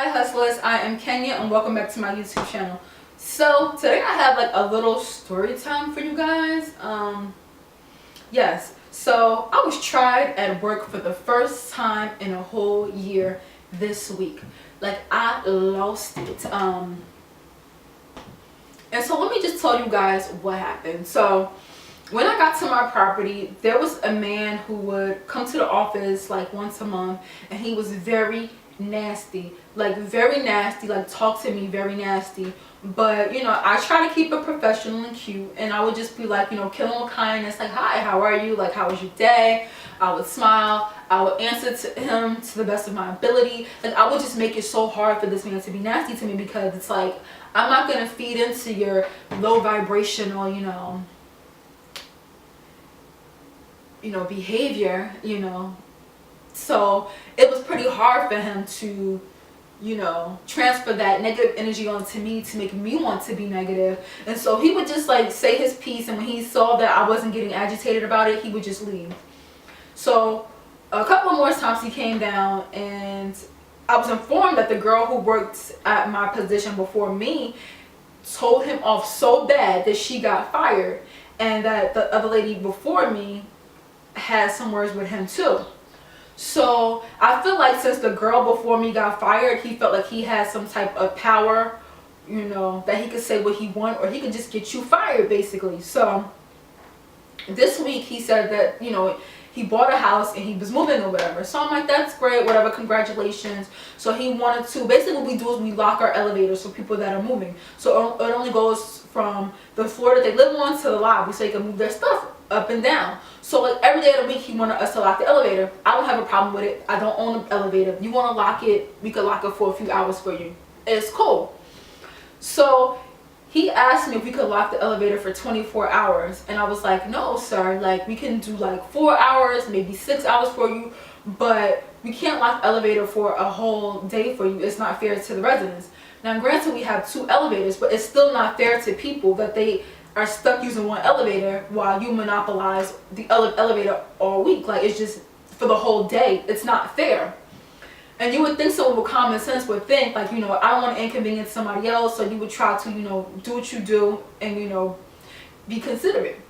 Hi hustlers, I am Kenya and welcome back to my YouTube channel. So today I have like a little story time for you guys. Yes, so I was tried at work for the first time in a whole year this week. Like I lost it. And so let me just tell you guys what happened. So when I got to my property, there was a man who would come to the office like once a month, and he was very nasty, like talk to me very nasty. But you know, I try to keep it professional and cute, and I would just be like, you know, kill him with kindness, like, hi, how are you, like, how was your day? I would smile, I would answer to him to the best of my ability. Like I would just make it so hard for this man to be nasty to me, because it's like, I'm not gonna feed into your low vibrational, you know, behavior, so it was pretty hard for him to, transfer that negative energy onto me to make me want to be negative. And so he would just like say his piece, and when he saw that I wasn't getting agitated about it, he would just leave. So a couple more times he came down, and I was informed that the girl who worked at my position before me told him off so bad that she got fired, and that the other lady before me had some words with him too. So I feel like since the girl before me got fired, he felt like he had some type of power, that he could say what he want, or he could just get you fired basically. So this week he said that, he bought a house and he was moving or whatever. So I'm like, that's great, whatever, congratulations. So he wanted to, basically what we do is we lock our elevators for people that are moving. So it only goes from the floor that they live on to the lobby, so they can move their stuff up and down. So like every day of the week he wanted us to lock the elevator. I don't have a problem with it. I don't own an elevator. You want to lock it, we could lock it for a few hours for you. It's cool. So he asked me if we could lock the elevator for 24 hours. And I was like, no, sir. Like, we can do like 4 hours, maybe 6 hours for you. But we can't lock the elevator for a whole day for you. It's not fair to the residents. Now, granted, we have 2 elevators, but it's still not fair to people that they are stuck using one elevator while you monopolize the elevator all week. Like, it's just for the whole day. It's not fair. And you would think someone with common sense would think, like, I don't want to inconvenience somebody else, so you would try to, do what you do and, be considerate.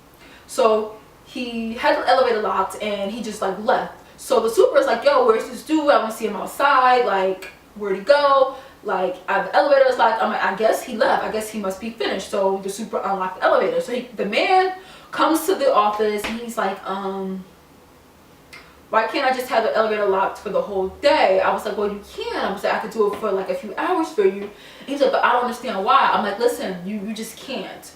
So he had the elevator locked and he just, like, left. So the super is like, yo, where's this dude? I want to see him outside. Like, where'd he go? Like, the elevator is like, I'm like, I guess he left. I guess he must be finished. So the super unlocked the elevator. So the man comes to the office and he's like, why can't I just have the elevator locked for the whole day? I was like, well, you can. I was like, I could do it for like a few hours for you. And he's like, but I don't understand why. I'm like, listen, you just can't.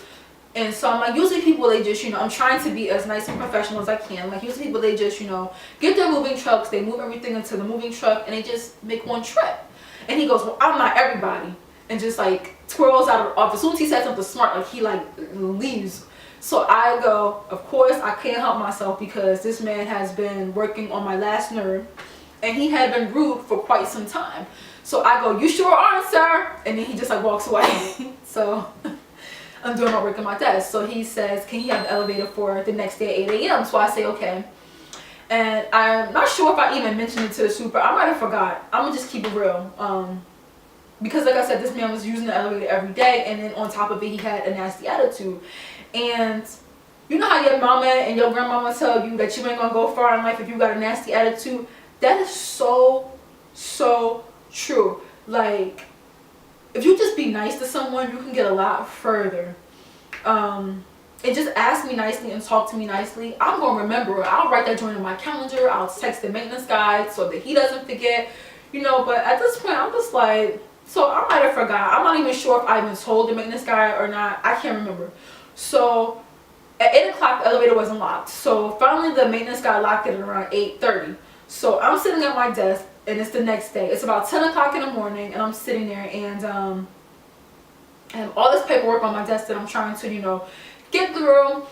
And so I'm like, usually people, they just, I'm trying to be as nice and professional as I can. Like, usually people, they just, get their moving trucks, they move everything into the moving truck, and they just make one trip. And he goes, well, I'm not everybody. And just like twirls out of the office. As soon as he said something smart, like he like leaves. So I go, of course, I can't help myself, because this man has been working on my last nerve, and he had been rude for quite some time. So I go, you sure aren't, sir. And then he just like walks away. So I'm doing my work at my desk. So he says, can he have the elevator for the next day at 8 a.m.? So I say, okay. And I'm not sure if I even mentioned it to the super. I might have forgot. I'm going to just keep it real. Because like I said, this man was using the elevator every day, and then on top of it, he had a nasty attitude. And you know how your mama and your grandmama tell you that you ain't gonna go far in life if you got a nasty attitude? That is so true. Like, if you just be nice to someone, you can get a lot further. And just ask me nicely and talk to me nicely. I'm gonna remember it. I'll write that joint in my calendar. I'll text the maintenance guy so that he doesn't forget. But at this point, I'm just like, so I might have forgot. I'm not even sure if I even told the maintenance guy or not. I can't remember. So at 8 o'clock, the elevator wasn't locked. So finally the maintenance guy locked it at around 8:30. So I'm sitting at my desk, and it's the next day. It's about 10 o'clock in the morning, and I'm sitting there, and I have all this paperwork on my desk that I'm trying to, get through.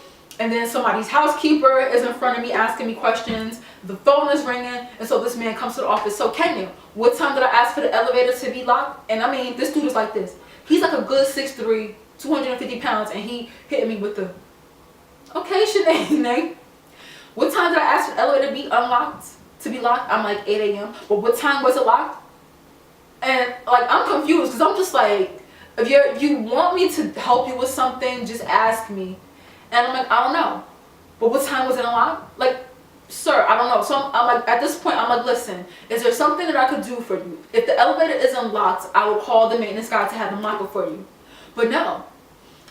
And then somebody's housekeeper is in front of me asking me questions. The phone is ringing, and so this man comes to the office. So Kenya, what time did I ask for the elevator to be locked? And I mean, this dude is like this. He's like a good 6'3", 250 pounds, and he hit me with the, okay, Shanae, what time did I ask for the elevator to be locked? I'm like, 8 a.m. But what time was it locked? And like, I'm confused because I'm just like, if you want me to help you with something, just ask me. And I'm like, I don't know. But what time was it unlocked? Like, sir, I don't know. So I'm like, at this point, I'm like, listen, is there something that I could do for you? If the elevator isn't locked, I will call the maintenance guy to have him lock it for you. But no,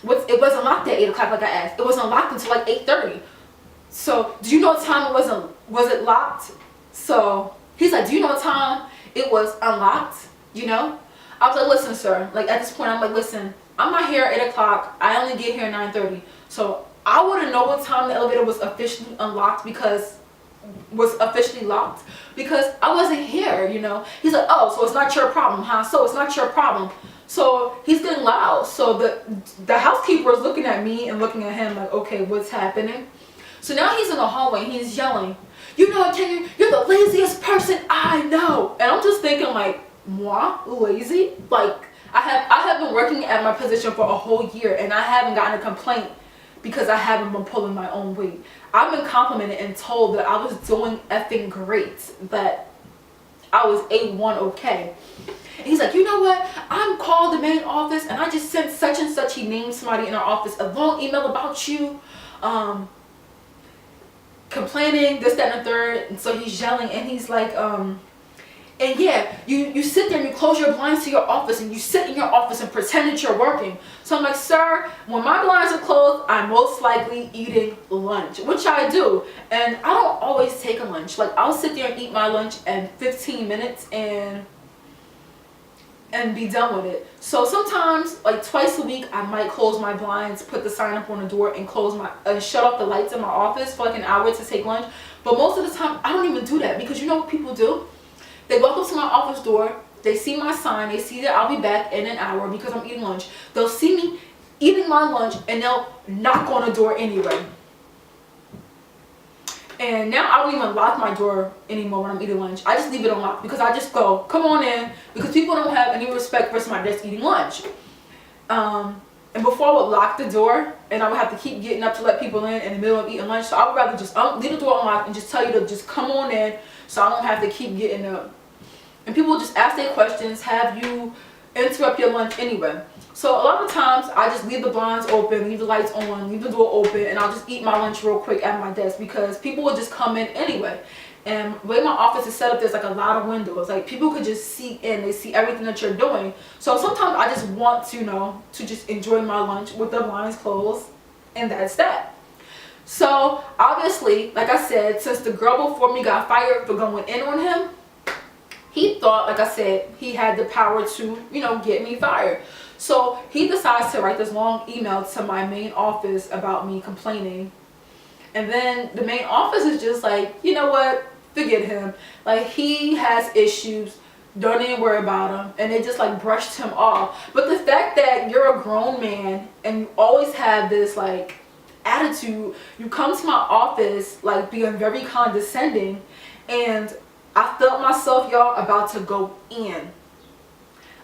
it wasn't locked at 8 o'clock like I asked. It wasn't locked until like 8:30. So do you know what time was it locked? So he's like, do you know what time it was unlocked? You know? I was like, listen, sir. Like, at this point, I'm like, listen, I'm not here at 8 o'clock. I only get here at 9:30. So I wouldn't know what time the elevator was officially unlocked was officially locked because I wasn't here, you know. He's like, oh, so it's not your problem, huh? So it's not your problem. So he's getting loud. So the housekeeper is looking at me and looking at him like, okay, what's happening? So now he's in the hallway and he's yelling, you know, Kenny, you're the laziest person I know. And I'm just thinking like, moi, lazy? Like, I have been working at my position for a whole year and I haven't gotten a complaint because I haven't been pulling my own weight. I've been complimented and told that I was doing effing great, that I was A1 okay. And he's like, you know what? I'm called the main office and I just sent such and such. He named somebody in our office a long email about you, complaining, this, that, and the third. And so he's yelling and he's like, and yeah, you sit there and you close your blinds to your office and you sit in your office and pretend that you're working. So I'm like, sir, when my blinds are closed, I'm most likely eating lunch, which I do. And I don't always take a lunch. Like, I'll sit there and eat my lunch in 15 minutes and be done with it. So sometimes, like twice a week, I might close my blinds, put the sign up on the door, and shut off the lights in my office for like an hour to take lunch. But most of the time, I don't even do that because you know what people do? They walk up to my office door, they see my sign, they see that I'll be back in an hour because I'm eating lunch. They'll see me eating my lunch and they'll knock on the door anyway. And now I don't even lock my door anymore when I'm eating lunch. I just leave it unlocked because I just go, come on in, because people don't have any respect for somebody that's eating lunch. And before I would lock the door and I would have to keep getting up to let people in the middle of eating lunch. So I would rather just leave the door unlocked and just tell you to just come on in so I don't have to keep getting up. And people will just ask their questions, have you interrupt your lunch anyway. So a lot of times I just leave the blinds open, leave the lights on, leave the door open, and I'll just eat my lunch real quick at my desk because people will just come in anyway. And the way my office is set up, there's like a lot of windows. Like, people could just see in, they see everything that you're doing. So sometimes I just want to, you know, to just enjoy my lunch with the blinds closed, and that's that. So obviously, like I said, since the girl before me got fired for going in on him, he thought, like I said, he had the power to, you know, get me fired. So he decides to write this long email to my main office about me complaining. And then the main office is just like, you know what, forget him. Like, he has issues, don't even worry about him. And they just like brushed him off. But the fact that you're a grown man and you always have this like attitude, you come to my office like being very condescending, and I felt myself, y'all, about to go in.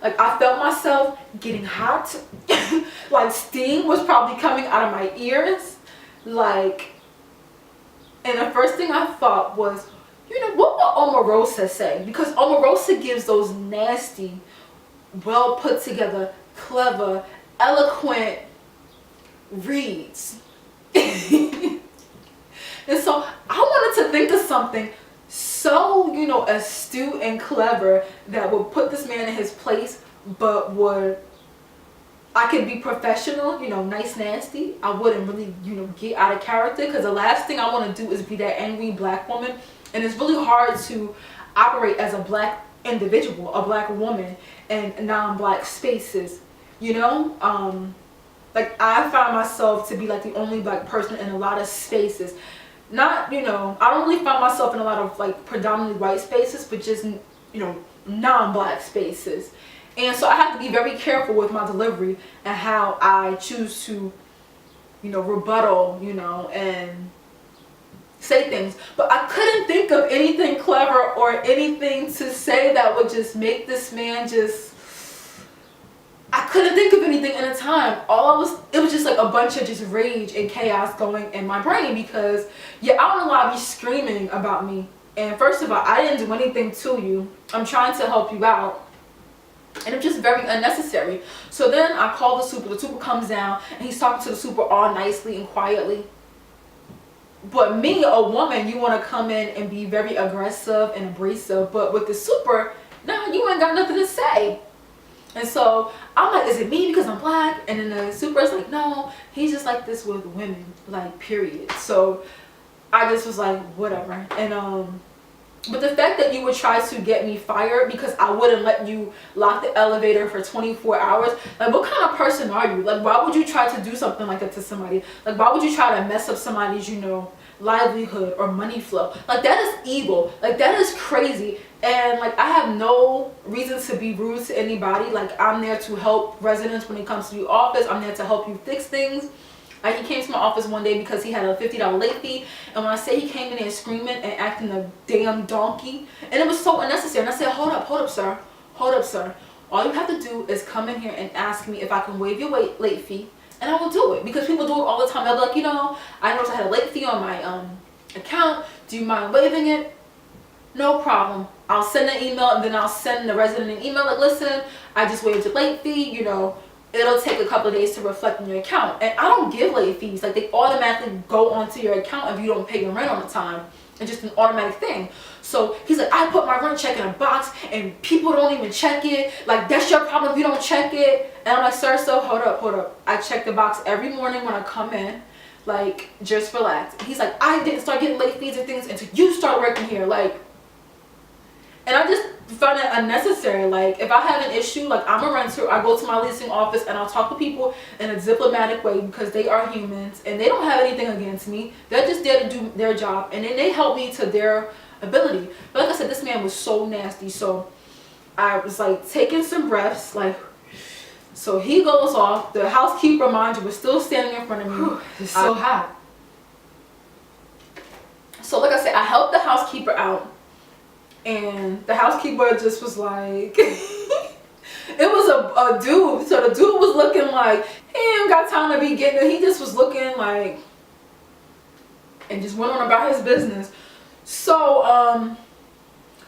Like, I felt myself getting hot. Like, steam was probably coming out of my ears. Like, and the first thing I thought was, you know, what will Omarosa say? Because Omarosa gives those nasty, well put together, clever, eloquent reads. And so I wanted to think of something so, you know, astute and clever that would put this man in his place, but I could be professional, you know, nice, nasty. I wouldn't really, you know, get out of character, because the last thing I want to do is be that angry black woman. And it's really hard to operate as a black individual, a black woman, in non-black spaces, you know? Like, I find myself to be like the only black person in a lot of spaces. Not, you know, I don't really find myself in a lot of like predominantly white spaces, but just, you know, non-black spaces. And so I have to be very careful with my delivery and how I choose to, you know, rebuttal, you know, and say things. But I couldn't think of anything clever or anything to say that would just make this man just, I couldn't think of anything in a time. It was just like a bunch of just rage and chaos going in my brain, because you're out in the lobby screaming about me. And first of all, I didn't do anything to you. I'm trying to help you out. And it's just very unnecessary. So then I call the super comes down and he's talking to the super all nicely and quietly. But me, a woman, you want to come in and be very aggressive and abrasive, but with the super, no, you ain't got nothing to say. And so I'm like, is it me because I'm black? And then the super is like, no, he's just like this with women, like, period. So I just was like, whatever. And but the fact that you would try to get me fired because I wouldn't let you lock the elevator for 24 hours, like, what kind of person are you? Like, why would you try to do something like that to somebody? Like, why would you try to mess up somebody's, you know, livelihood or money flow? Like, that is evil. Like, that is crazy. And like, I have no reason to be rude to anybody. Like, I'm there to help residents when it comes to the office. I'm there to help you fix things. Like, he came to my office one day because he had a $50 late fee, and when I say he came in there screaming and acting a damn donkey, and it was so unnecessary. And I said, hold up sir, hold up sir, all you have to do is come in here and ask me if I can waive your late fee, and I will do it. Because people do it all the time. They'll be like, you know, I noticed I had a late fee on my account, do you mind waiving it? No problem. I'll send an email, and then I'll send the resident an email like, listen, I just waived your late fee, you know, it'll take a couple of days to reflect on your account. And I don't give late fees. Like, they automatically go onto your account if you don't pay your rent on the time. It's just an automatic thing. So he's like, I put my rent check in a box and people don't even check it. Like, that's your problem if you don't check it. And I'm like, sir, so hold up. I check the box every morning when I come in. Like, just relax. He's like, I didn't start getting late fees and things until you start working here. Like, and I just found it unnecessary. Like, if I have an issue, like, I'm a renter, I go to my leasing office and I'll talk to people in a diplomatic way because they are humans and they don't have anything against me. They're just there to do their job, and then they help me to their ability. But like I said, this man was so nasty. So I was like taking some breaths, like, so he goes off. The housekeeper, mind you, was still standing in front of me. It's so hot. So like I said, I helped the housekeeper out. And the housekeeper just was like, it was a dude. So the dude was looking like he ain't got time to be getting it. He just was looking like, and just went on about his business. So,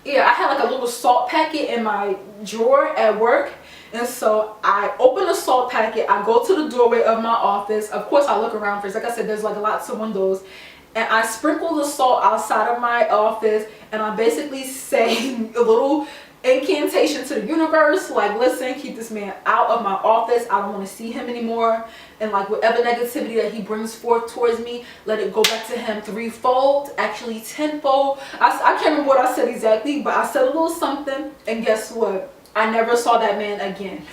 yeah, I had like a little salt packet in my drawer at work. And so I open the salt packet. I go to the doorway of my office. Of course, I look around first. Like I said, there's like lots of windows. And I sprinkle the salt outside of my office, and I basically say a little incantation to the universe, like, listen, keep this man out of my office. I don't want to see him anymore. And like, whatever negativity that he brings forth towards me, let it go back to him threefold, actually tenfold. I can't remember what I said exactly, but I said a little something, and guess what? I never saw that man again.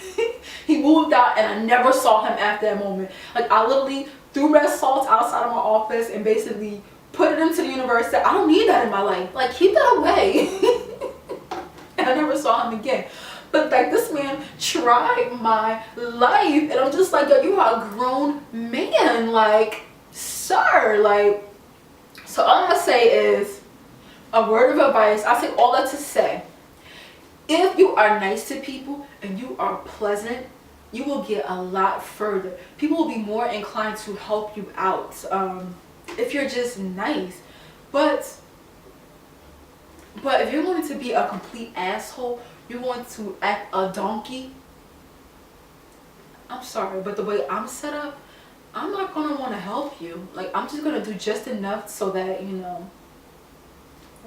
He moved out, and I never saw him after that moment. Like, I literally threw red salt outside of my office and basically put it into the universe that I don't need that in my life. Like, keep that away. And I never saw him again. But like, this man tried my life, and I'm just like, yo, you are a grown man, like, sir. Like, so all I'm gonna say is a word of advice. I say all that to say, if you are nice to people and you are pleasant, you will get a lot further. People will be more inclined to help you out if you're just nice. But if you're going to be a complete asshole, you're going to act a donkey, I'm sorry, but the way I'm set up, I'm not going to want to help you. Like, I'm just going to do just enough so that, you know,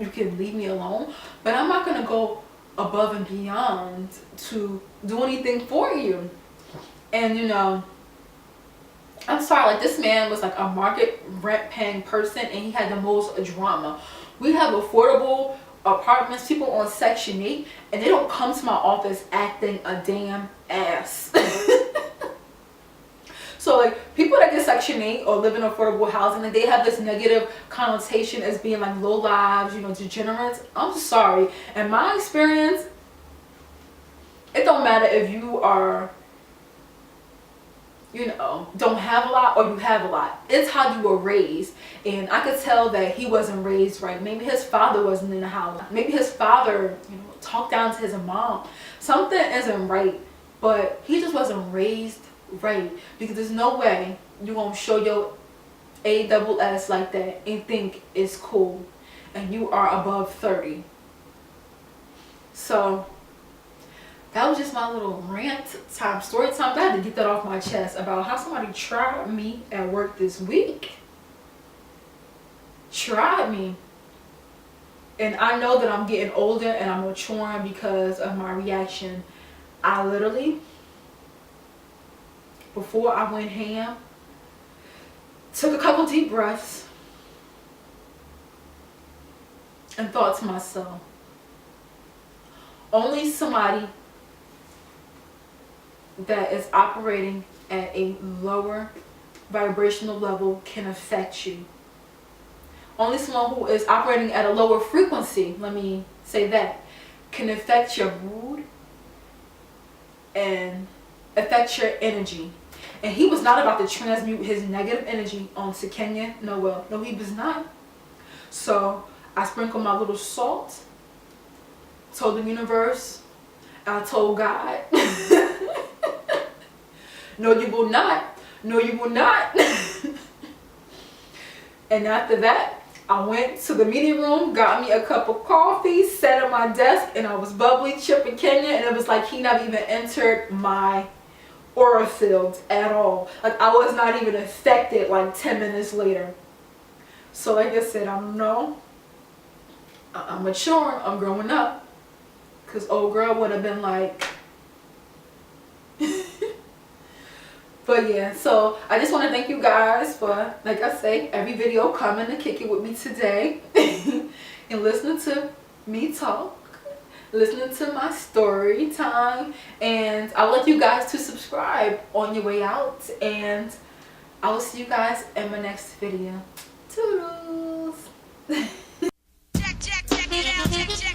you can leave me alone. But I'm not going to go above and beyond to do anything for you. And you know, I'm sorry, like, this man was like a market rent paying person, and he had the most drama. We have affordable apartments, people on Section 8, and they don't come to my office acting a damn ass. So like, people that get Section 8 or live in affordable housing, like, they have this negative connotation as being like low lives, you know, degenerates. I'm sorry. In my experience, it don't matter if you are, you know, don't have a lot or you have a lot. It's how you were raised. And I could tell that he wasn't raised right. Maybe his father wasn't in the house. Maybe his father, you know, talked down to his mom. Something isn't right. But he just wasn't raised right. Because there's no way you're going to show your ASS like that and think it's cool. And you are above 30. So that was just my little rant time, story time. I had to get that off my chest about how somebody tried me at work this week. Tried me. And I know that I'm getting older and I'm maturing because of my reaction. I literally, before I went ham, took a couple deep breaths and thought to myself, only somebody that is operating at a lower vibrational level can affect you. Only someone who is operating at a lower frequency, let me say that, can affect your mood and affect your energy. And he was not about to transmute his negative energy onto MadamNoel. No, he was not. So I sprinkled my little salt, told the universe, I told God, no, you will not. No, you will not. And after that, I went to the meeting room, got me a cup of coffee, sat at my desk, and I was bubbly, chipping Kenya, and it was like he never even entered my aura field at all. Like, I was not even affected like 10 minutes later. So like I said, I'm maturing, I'm growing up. Because old girl would have been like... But yeah, so I just want to thank you guys for, like I say, every video coming to kick it with me today. And listening to me talk. Listening to my story time. And I would like you guys to subscribe on your way out. And I will see you guys in my next video. Toodles! Check it out, check